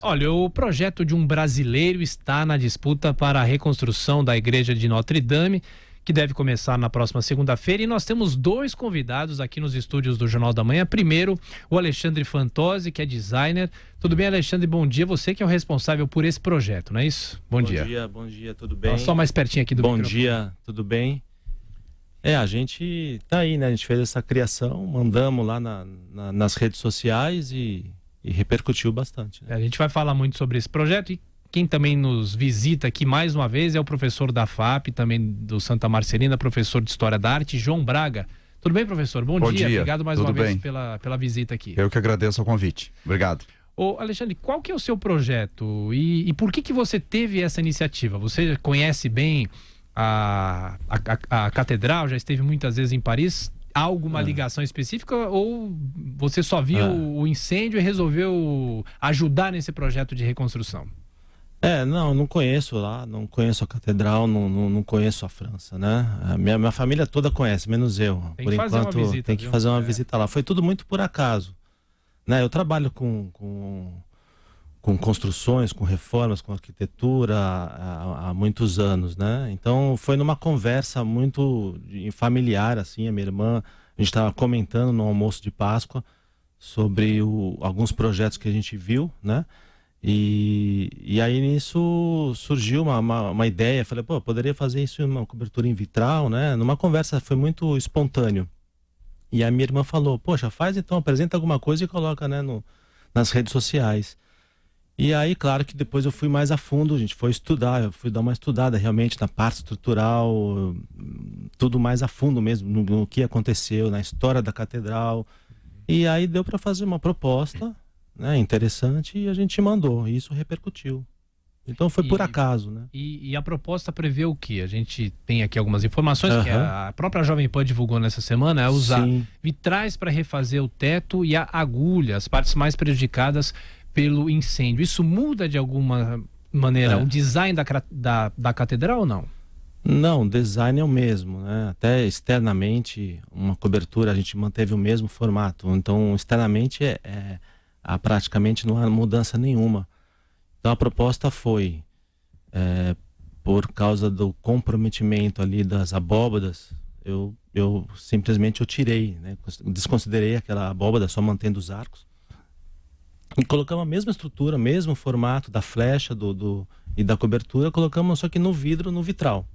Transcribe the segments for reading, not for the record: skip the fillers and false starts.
Olha, o projeto de um brasileiro está na disputa para a reconstrução da igreja de Notre Dame, que deve começar na próxima segunda-feira, e nós temos dois convidados aqui nos estúdios do Jornal da Manhã. Primeiro, o Alexandre Fantozzi, que é designer. Tudo bem, Alexandre? Bom dia. Você que é o responsável por esse projeto, não é isso? Bom dia. Bom dia, tudo bem? Só mais pertinho aqui do microfone. Bom dia, tudo bem? A gente tá aí, né? A gente fez essa criação, mandamos lá nas redes sociais e repercutiu bastante, né? A gente vai falar muito sobre esse projeto, e quem também nos visita aqui mais uma vez é o professor da FAP, também do Santa Marcelina, professor de História da Arte, João Braga. Tudo bem, professor? Bom dia. Obrigado mais uma vez pela visita aqui. Eu que agradeço o convite. Obrigado. Ô, Alexandre, qual que é o seu projeto e por que você teve essa iniciativa? Você conhece bem a catedral, já esteve muitas vezes em Paris? Há alguma ligação específica ou você só viu o incêndio e resolveu ajudar nesse projeto de reconstrução? Não conheço lá, não conheço a catedral, não conheço a França, né? Minha família toda conhece, menos eu. Por enquanto, tem que fazer uma visita lá. Foi tudo muito por acaso, né? Eu trabalho com construções, com reformas, com arquitetura há muitos anos, né? Então foi numa conversa muito familiar, assim, a minha irmã, a gente estava comentando no almoço de Páscoa sobre alguns projetos que a gente viu, né? E aí nisso surgiu uma ideia, falei, poderia fazer isso em uma cobertura em vitral, né? Numa conversa, foi muito espontâneo. E a minha irmã falou, poxa, faz então, apresenta alguma coisa e coloca, né, nas redes sociais. E aí, claro que depois eu fui mais a fundo, a gente foi estudar, eu fui dar uma estudada realmente na parte estrutural, tudo mais a fundo mesmo, no que aconteceu, na história da catedral. E aí deu para fazer uma proposta, né, interessante, e a gente mandou, e isso repercutiu. Então foi por acaso, né? E a proposta prevê o quê? A gente tem aqui algumas informações que a própria Jovem Pan divulgou nessa semana, é usar vitrais para refazer o teto e a agulha, as partes mais prejudicadas pelo incêndio. Isso muda de alguma maneira o design da catedral ou não? Não, o design é o mesmo, né? Até externamente, uma cobertura, a gente manteve o mesmo formato. Então, externamente, praticamente não há mudança nenhuma. Então, a proposta foi, por causa do comprometimento ali das abóbadas, eu simplesmente tirei, né? Desconsiderei aquela abóbada, só mantendo os arcos. E colocamos a mesma estrutura, mesmo formato da flecha e da cobertura, colocamos só que no vidro, no vitral.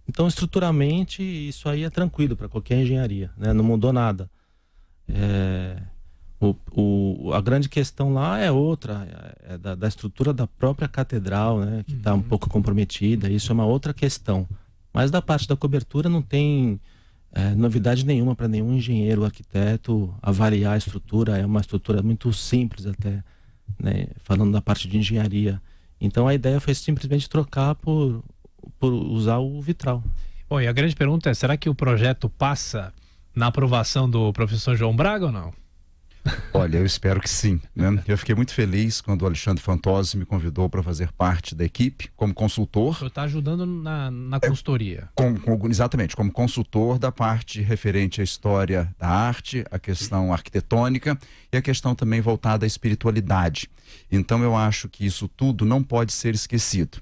Então, estruturalmente, isso aí é tranquilo para qualquer engenharia, né? Não mudou nada. A grande questão lá é outra, da estrutura da própria catedral, né? Que está um pouco comprometida, isso é uma outra questão. Mas da parte da cobertura não tem novidade nenhuma para nenhum engenheiro, arquiteto avaliar a estrutura. É uma estrutura muito simples até, né? Falando da parte de engenharia. Então a ideia foi simplesmente trocar por usar o vitral. Bom, e a grande pergunta é, será que o projeto passa na aprovação do professor João Braga ou não? Olha, eu espero que sim, né? Eu fiquei muito feliz quando o Alexandre Fantozzi me convidou para fazer parte da equipe como consultor. O senhor está ajudando na consultoria. Exatamente, como consultor da parte referente à história da arte, a questão arquitetônica e a questão também voltada à espiritualidade. Então eu acho que isso tudo não pode ser esquecido.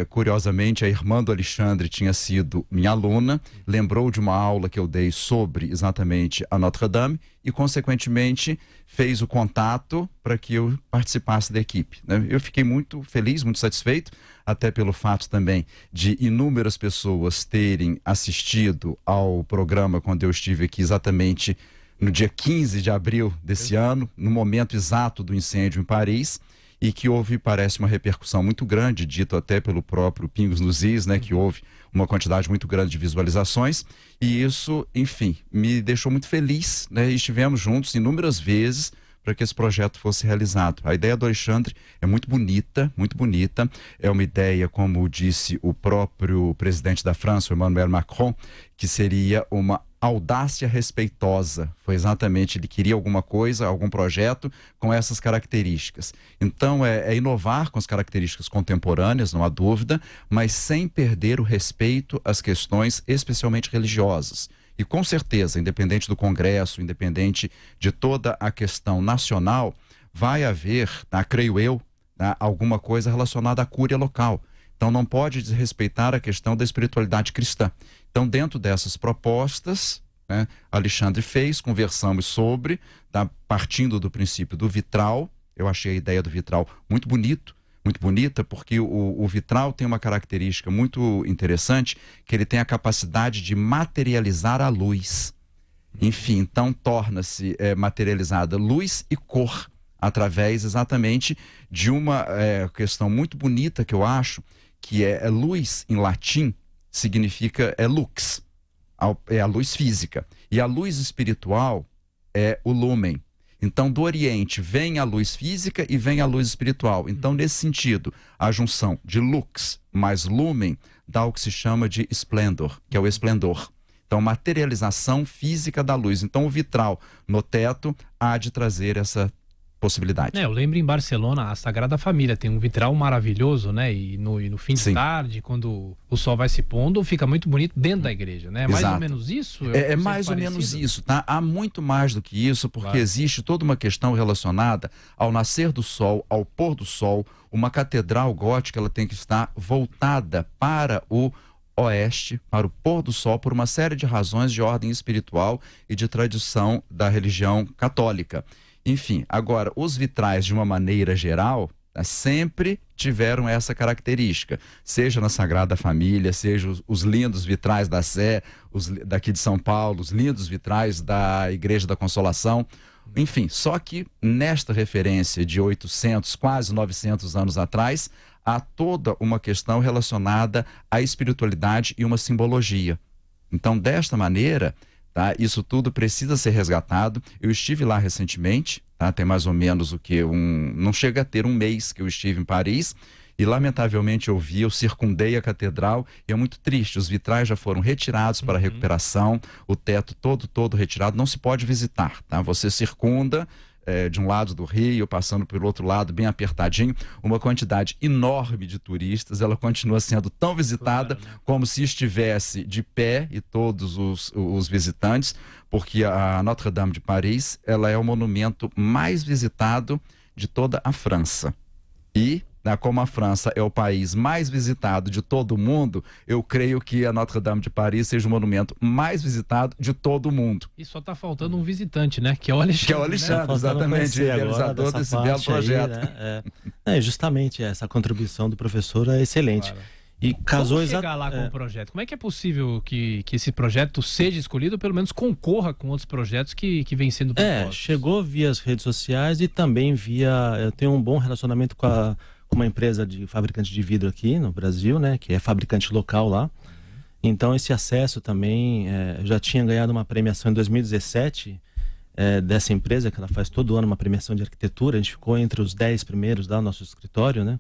Curiosamente, a irmã do Alexandre tinha sido minha aluna, lembrou de uma aula que eu dei sobre exatamente a Notre Dame e, consequentemente, fez o contato para que eu participasse da equipe, né? Eu fiquei muito feliz, muito satisfeito, até pelo fato também de inúmeras pessoas terem assistido ao programa quando eu estive aqui exatamente no dia 15 de abril desse ano, no momento exato do incêndio em Paris. E que houve, parece, uma repercussão muito grande, dito até pelo próprio Pingos nos Is, né, que houve uma quantidade muito grande de visualizações, e isso, enfim, me deixou muito feliz, né, e estivemos juntos inúmeras vezes para que esse projeto fosse realizado. A ideia do Alexandre é muito bonita, é uma ideia, como disse o próprio presidente da França, o Emmanuel Macron, que seria uma audácia respeitosa. Foi exatamente, ele queria alguma coisa, algum projeto com essas características. Então é inovar com as características contemporâneas, não há dúvida, mas sem perder o respeito às questões especialmente religiosas. E com certeza, independente do Congresso, independente de toda a questão nacional, vai haver, tá, creio eu, tá, alguma coisa relacionada à cúria local. Então não pode desrespeitar a questão da espiritualidade cristã. Então, dentro dessas propostas, né, Alexandre fez, conversamos sobre, tá, partindo do princípio do vitral. Eu achei a ideia do vitral muito bonita, porque o vitral tem uma característica muito interessante, que ele tem a capacidade de materializar a luz. Enfim, então torna-se materializada luz e cor, através exatamente de uma questão muito bonita que eu acho, que é luz em latim, significa lux, é a luz física. E a luz espiritual é o lumen. Então, do Oriente vem a luz física e vem a luz espiritual. Então, nesse sentido, a junção de lux mais lumen dá o que se chama de esplendor, que é o esplendor. Então, materialização física da luz. Então, o vitral no teto há de trazer essa possibilidade. Eu lembro em Barcelona, a Sagrada Família tem um vitral maravilhoso, né? E no fim de tarde, quando o sol vai se pondo, fica muito bonito dentro da igreja, né? É mais ou menos isso? É mais ou menos isso, tá? Há muito mais do que isso, porque existe toda uma questão relacionada ao nascer do sol, ao pôr do sol. Uma catedral gótica, ela tem que estar voltada para o oeste, para o pôr do sol, por uma série de razões de ordem espiritual e de tradição da religião católica. Enfim, agora, os vitrais, de uma maneira geral, sempre tiveram essa característica, seja na Sagrada Família, seja os lindos vitrais da Sé, daqui de São Paulo, os lindos vitrais da Igreja da Consolação. Enfim, só que nesta referência de 800, quase 900 anos atrás, há toda uma questão relacionada à espiritualidade e uma simbologia. Então, desta maneira, tá, isso tudo precisa ser resgatado. Eu estive lá recentemente, tá, tem mais ou menos não chega a ter um mês que eu estive em Paris, e lamentavelmente eu circundei a catedral e é muito triste. Os vitrais já foram retirados para recuperação, o teto todo retirado, não se pode visitar, tá? Você circunda de um lado do rio, passando pelo outro lado, bem apertadinho, uma quantidade enorme de turistas. Ela continua sendo tão visitada, como se estivesse de pé, e todos os visitantes, porque a Notre-Dame de Paris, ela é o monumento mais visitado de toda a França. E, como a França é o país mais visitado de todo o mundo, eu creio que a Notre-Dame de Paris seja o monumento mais visitado de todo o mundo. E só está faltando um visitante, né? Que é o Alexandre. Que é o Alexandre, né? Exatamente, realizador desse belo projeto. Aí, né? Justamente essa contribuição do professor é excelente. Claro. E casou Como chegar lá com o projeto? Como é que é possível que esse projeto seja escolhido, ou pelo menos concorra com outros projetos que vêm sendo propostos? Chegou via as redes sociais e também eu tenho um bom relacionamento com uma empresa de fabricante de vidro aqui no Brasil, né, que é fabricante local lá. Então esse acesso também, eu já tinha ganhado uma premiação em 2017 dessa empresa, que ela faz todo ano uma premiação de arquitetura. A gente ficou entre os 10 primeiros lá no nosso escritório, né?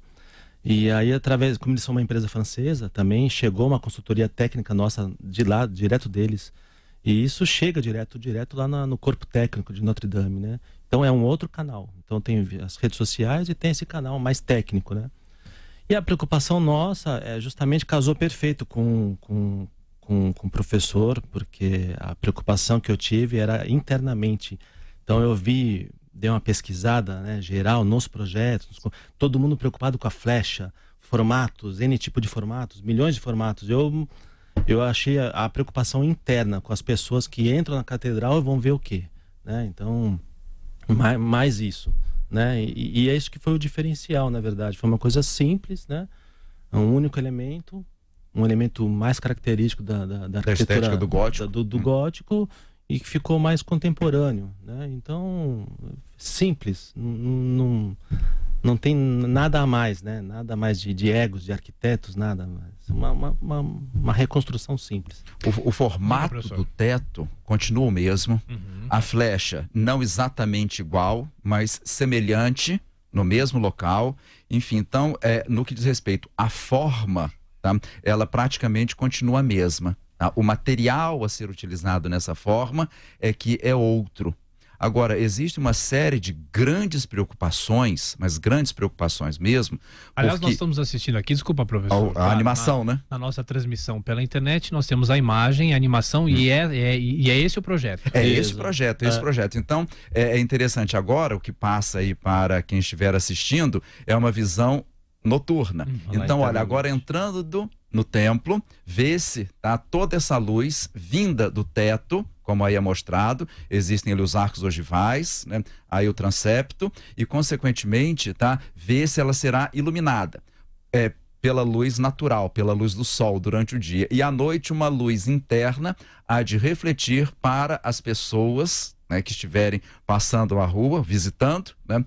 E aí, como eles são uma empresa francesa, também chegou uma consultoria técnica nossa de lá, direto deles. E isso chega direto lá no corpo técnico de Notre Dame, né? Então é um outro canal. Então tem as redes sociais e tem esse canal mais técnico, né? E a preocupação nossa justamente casou perfeito com o professor, porque a preocupação que eu tive era internamente. Então eu dei uma pesquisada, né, geral nos projetos, todo mundo preocupado com a flecha, formatos, N tipo de formatos, milhões de formatos. Eu achei a preocupação interna com as pessoas que entram na catedral e vão ver o quê, né? Então, mais isso, né? E é isso que foi o diferencial, na verdade. Foi uma coisa simples, né? Um único elemento, um elemento mais característico da arquitetura, estética do gótico. Do gótico, e que ficou mais contemporâneo, né? Então, simples, não tem nada a mais, né? Nada mais de egos, de arquitetos, nada mais. Uma reconstrução simples. O formato do teto continua o mesmo. A flecha não exatamente igual, mas semelhante, no mesmo local. Enfim, então, no que diz respeito à forma, tá? Ela praticamente continua a mesma. Tá? O material a ser utilizado nessa forma é que é outro. Agora, existe uma série de grandes preocupações, mas grandes preocupações mesmo. Aliás, nós estamos assistindo aqui, desculpa, professor. A animação, né? Na nossa transmissão pela internet, nós temos a imagem, a animação, e é esse o projeto. É esse projeto. Então, é interessante agora, o que passa aí para quem estiver assistindo, é uma visão noturna. Então, olha, agora entrando no templo, vê-se toda essa luz vinda do teto, como aí é mostrado, existem ali os arcos ogivais, né? Aí o transepto, e consequentemente, vê-se ela será iluminada pela luz natural, pela luz do sol durante o dia. E à noite uma luz interna há de refletir para as pessoas, né, que estiverem passando a rua, visitando, né,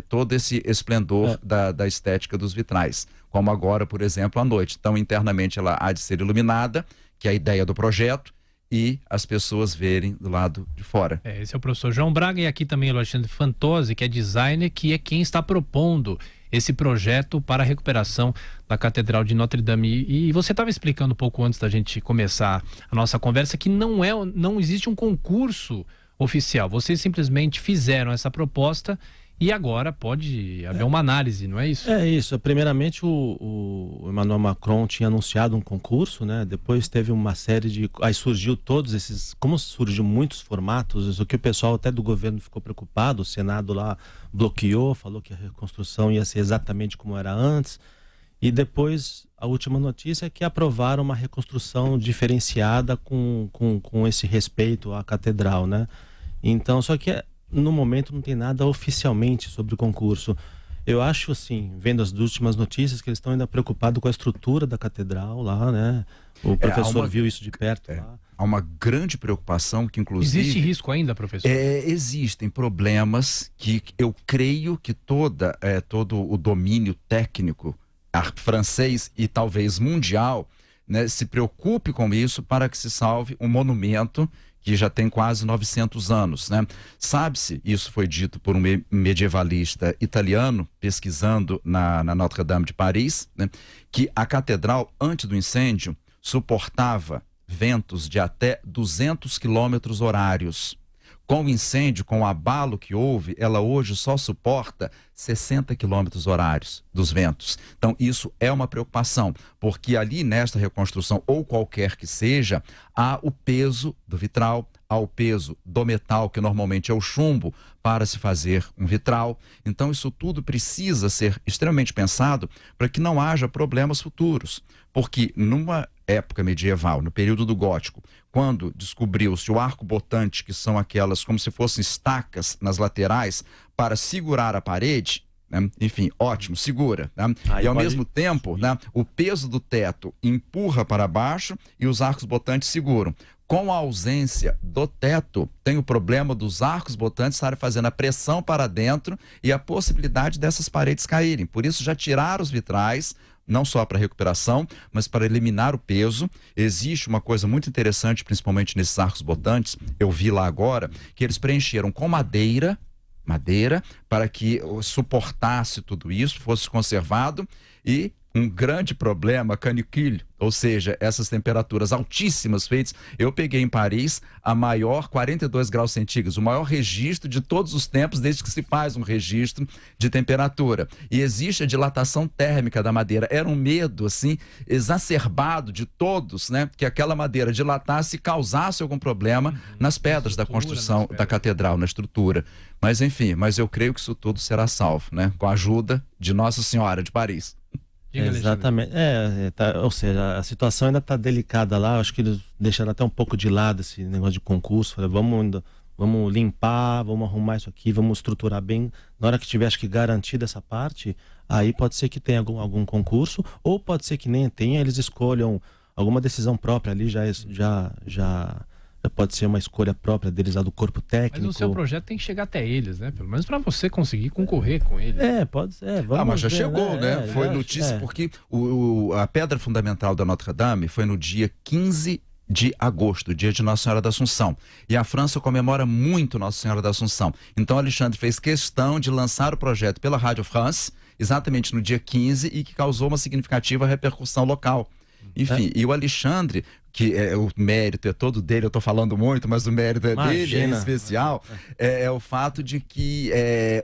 todo esse esplendor da estética dos vitrais. Como agora, por exemplo, à noite. Então, internamente ela há de ser iluminada, que é a ideia do projeto, e as pessoas verem do lado de fora. Esse é o professor João Braga, e aqui também o Alexandre Fantozzi, que é designer, que é quem está propondo esse projeto para a recuperação da Catedral de Notre Dame. E você estava explicando um pouco antes da gente começar a nossa conversa que não existe um concurso oficial. Vocês simplesmente fizeram essa proposta e agora pode haver uma análise, não é isso? É isso. Primeiramente, o Emmanuel Macron tinha anunciado um concurso, né? Depois teve uma série de... Aí surgiu todos esses... Como surgiu muitos formatos, o que o pessoal até do governo ficou preocupado, o Senado lá bloqueou, falou que a reconstrução ia ser exatamente como era antes. E depois, a última notícia é que aprovaram uma reconstrução diferenciada com esse respeito à catedral, né? Então, só que... No momento não tem nada oficialmente sobre o concurso. Eu acho, assim, vendo as últimas notícias, que eles estão ainda preocupados com a estrutura da catedral lá, né? O professor viu isso de perto lá. Há uma grande preocupação que, inclusive... Existe risco ainda, professor? Existem problemas que eu creio que todo o domínio técnico francês e talvez mundial, né, se preocupe com isso para que se salve um monumento que já tem quase 900 anos, né? Sabe-se, isso foi dito por um medievalista italiano, pesquisando na Notre-Dame de Paris, né, que a catedral, antes do incêndio, suportava ventos de até 200 quilômetros horários. Com o incêndio, com o abalo que houve, ela hoje só suporta 60 quilômetros horários dos ventos. Então, isso é uma preocupação, porque ali nesta reconstrução, ou qualquer que seja, há o peso do vitral, há o peso do metal, que normalmente é o chumbo, para se fazer um vitral. Então, isso tudo precisa ser extremamente pensado para que não haja problemas futuros. Porque numa época medieval, no período do Gótico, quando descobriu-se o arco-botante, que são aquelas como se fossem estacas nas laterais para segurar a parede, né? Enfim, ótimo, segura, né? E ao mesmo tempo, né, o peso do teto empurra para baixo e os arcos botantes seguram. Com a ausência do teto, tem o problema dos arcos botantes estarem fazendo a pressão para dentro e a possibilidade dessas paredes caírem. Por isso já tiraram os vitrais, não só para recuperação, mas para eliminar o peso. Existe uma coisa muito interessante, principalmente nesses arcos botantes, eu vi lá agora, que eles preencheram com madeira, para que suportasse tudo isso, fosse conservado. E um grande problema, canicule, ou seja, essas temperaturas altíssimas feitas. Eu peguei em Paris a maior 42 graus centígrados, o maior registro de todos os tempos, desde que se faz um registro de temperatura. E existe a dilatação térmica da madeira. Era um medo, assim, exacerbado de todos, né? Que aquela madeira dilatasse e causasse algum problema nas pedras da construção da catedral, na estrutura. Mas, enfim, eu creio que isso tudo será salvo, né? Com a ajuda de Nossa Senhora de Paris. Exatamente. Ou seja, a situação ainda está delicada lá. Acho que eles deixaram até um pouco de lado esse negócio de concurso. Falaram, vamos limpar, vamos arrumar isso aqui, vamos estruturar bem. Na hora que tiver, acho que garantida essa parte, aí pode ser que tenha algum concurso, ou pode ser que nem tenha, eles escolham alguma decisão própria ali, já pode ser uma escolha própria deles lá do corpo técnico. Mas o seu projeto tem que chegar até eles, né? Pelo menos para você conseguir concorrer com eles. Pode ser. Mas já chegou, né? Foi notícia porque a pedra fundamental da Notre-Dame foi no dia 15 de agosto, dia de Nossa Senhora da Assunção. E a França comemora muito Nossa Senhora da Assunção. Então, Alexandre fez questão de lançar o projeto pela Rádio France, exatamente no dia 15, e que causou uma significativa repercussão local. Enfim, e o Alexandre, que o mérito é todo dele, eu estou falando muito, mas o mérito é dele, em especial, é o fato de que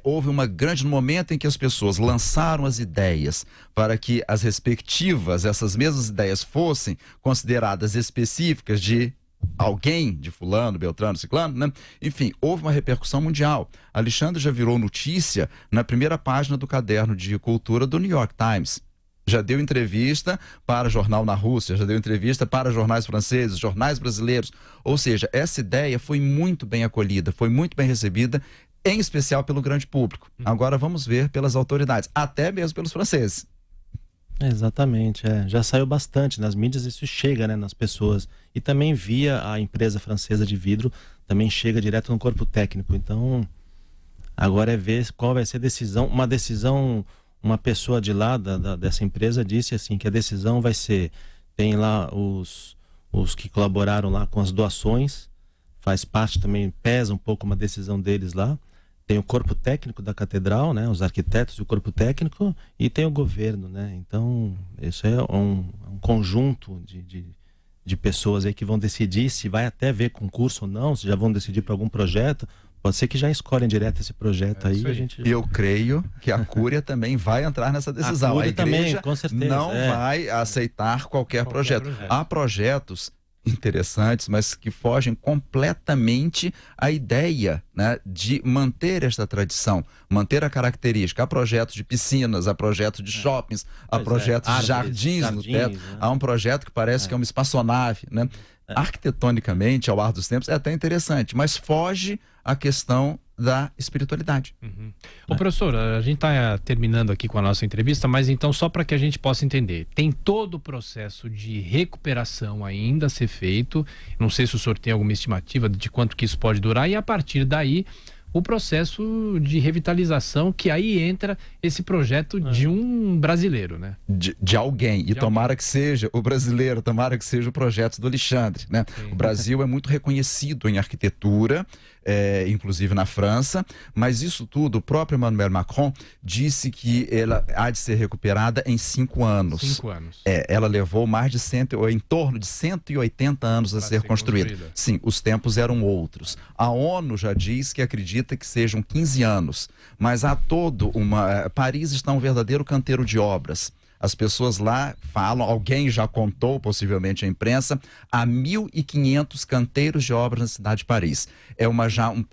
houve um grande momento em que as pessoas lançaram as ideias para que as respectivas, essas mesmas ideias fossem consideradas específicas de alguém, de fulano, beltrano, ciclano, né? Enfim, houve uma repercussão mundial. Alexandre já virou notícia na primeira página do caderno de cultura do New York Times. Já deu entrevista para jornal na Rússia, já deu entrevista para jornais franceses, jornais brasileiros. Ou seja, essa ideia foi muito bem acolhida, foi muito bem recebida, em especial pelo grande público. Agora vamos ver pelas autoridades, até mesmo pelos franceses. Exatamente, já saiu bastante nas mídias, isso chega, né, nas pessoas. E também via a empresa francesa de vidro, também chega direto no corpo técnico. Então, agora é ver qual vai ser a decisão. Uma pessoa de lá dessa empresa disse assim que a decisão vai ser, tem lá os que colaboraram lá com as doações, faz parte também, pesa um pouco uma decisão deles lá, tem o corpo técnico da catedral, né, os arquitetos e o corpo técnico, e tem o governo, né, então isso é um conjunto de pessoas aí que vão decidir se vai até ver concurso ou não, se já vão decidir para algum projeto. Pode ser que já escolhem direto esse projeto aí. Eu creio que a Cúria também vai entrar nessa decisão. A igreja também, com certeza, não vai aceitar qualquer projeto. Há projetos interessantes, mas que fogem completamente à ideia, né, de manter esta tradição, manter a característica. Há projetos de piscinas, há projetos de shoppings, há projetos de jardins no teto. Né? Há um projeto que parece que é uma espaçonave, né? Arquitetonicamente, ao ar dos tempos, é até interessante, mas foge à questão da espiritualidade. Ô, professor, a gente está terminando aqui com a nossa entrevista, mas então só para que a gente possa entender, tem todo o processo de recuperação ainda a ser feito, não sei se o senhor tem alguma estimativa de quanto que isso pode durar, e a partir daí o processo de revitalização, que aí entra esse projeto de um brasileiro, né? De alguém, e tomara que seja o brasileiro, tomara que seja o projeto do Alexandre, né? O Brasil é muito reconhecido em arquitetura, inclusive na França, mas isso tudo, o próprio Emmanuel Macron disse que ela há de ser recuperada em 5 anos. 5 anos. Ela levou mais de em torno de 180 anos a ser construída. Sim, os tempos eram outros. A ONU já diz que acredita que sejam 15 anos, mas há todo Paris está um verdadeiro canteiro de obras. As pessoas lá falam, alguém já contou, possivelmente a imprensa, há 1.500 canteiros de obras na cidade de Paris. É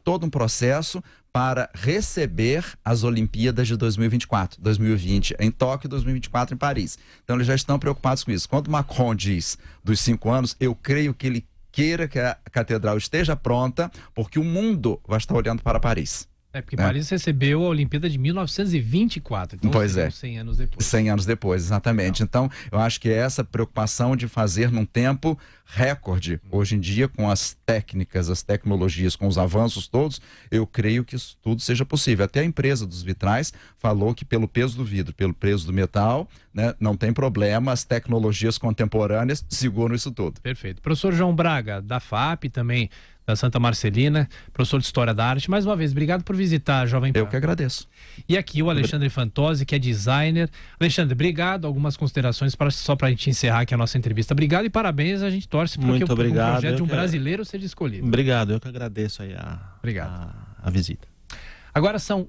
todo um processo para receber as Olimpíadas de 2024, 2020 em Tóquio e 2024 em Paris. Então eles já estão preocupados com isso. Quando Macron diz dos 5 anos, eu creio que ele queira que a catedral esteja pronta, porque o mundo vai estar olhando para Paris. Porque Paris recebeu a Olimpíada de 1924, então pois 100 anos depois. 100 anos depois, exatamente. Então, eu acho que essa preocupação de fazer num tempo recorde, hoje em dia, com as técnicas, as tecnologias, com os avanços todos, eu creio que isso tudo seja possível. Até a empresa dos vitrais falou que pelo peso do vidro, pelo peso do metal, né, não tem problema, as tecnologias contemporâneas seguram isso tudo. Perfeito. Professor João Braga, da FAP também, da Santa Marcelina, professor de História da Arte. Mais uma vez, obrigado por visitar a Jovem Pan. Eu que agradeço. E aqui o Alexandre Fantozzi, que é designer. Alexandre, obrigado. Algumas considerações só para a gente encerrar aqui a nossa entrevista. Obrigado e parabéns. A gente torce para que o projeto de um brasileiro seja escolhido. Obrigado, eu que agradeço aí a visita. Agora são